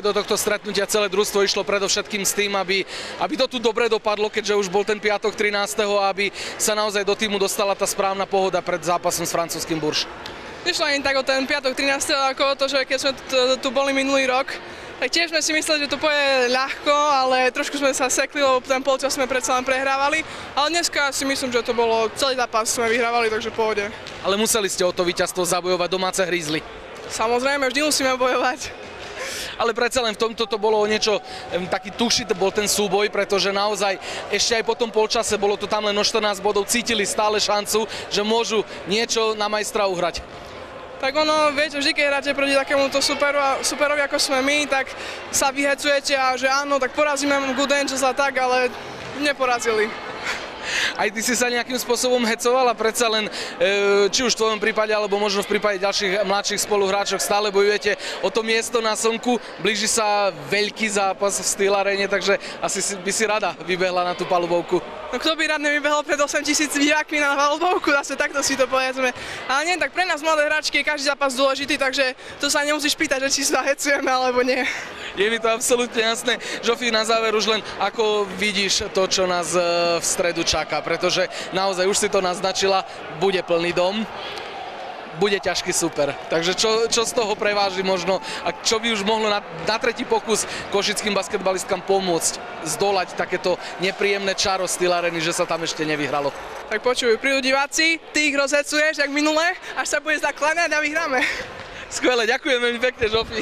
do tohto stretnutia celé družstvo išlo predovšetkým s tým, aby to tu dobre dopadlo, keďže už bol ten piatok 13. aby sa naozaj do týmu dostala tá správna pohoda pred zápasom s francúzskym Bourges. Nešlo ani tak o ten piatok 13. ako o to, že keď sme tu boli minulý rok, tak tiež sme si mysleli, že to pôjde ľahko, ale trošku sme sa sekli, lebo ten polčas sme predsa len prehrávali. Ale dneska si myslím, že to bolo celý zápas sme vyhrávali, takže v pohode. Ale museli ste o to víťazstvo zabojovať, domáce hrízli. Samozrejme, vždy musíme bojovať. Ale predsa len v tomto to bolo o niečo taký tušit bol ten súboj, pretože naozaj ešte aj po tom polčase bolo to tam len o 14 bodov, cítili stále šancu, že môžu niečo na majstra uhrať. Tak ono, viete, vždy keď hráte proti takémuto superovi ako sme my, tak sa vyhecujete a že áno, tak porazíme Good Angels a tak, ale neporazili. Aj ty si sa nejakým spôsobom hecovala, predsa len, či už v tvojom prípade, alebo možno v prípade ďalších mladších spoluhráčov, stále bojujete o to miesto na slnku, blíži sa veľký zápas v Steel Arene, takže asi by si rada vybehla na tú palubovku. No kto by rád nevybehol pred 8000 divákmi na palubovku, zase takto si to povedzme. Ale nie, tak pre nás mladé hráčky je každý zápas dôležitý, takže to sa nemusíš pýtať, že či sa hecujeme alebo nie. Je mi to absolútne jasné. Žofi, na záver už len ako vidíš to, čo nás v stredu čaká, pretože naozaj už si to naznačila, bude plný dom, bude ťažký super. Takže čo z toho preváži možno a čo by už mohlo na tretí pokus košickým basketbalistkám pomôcť zdolať takéto nepríjemné čaro Steel Areny, že sa tam ešte nevyhralo? Tak počuj, prídu diváci, ty ich rozhecuješ jak minule, až sa bude zakláňať a vyhráme. Skvelé, ďakujem veľmi pekne, Žofi.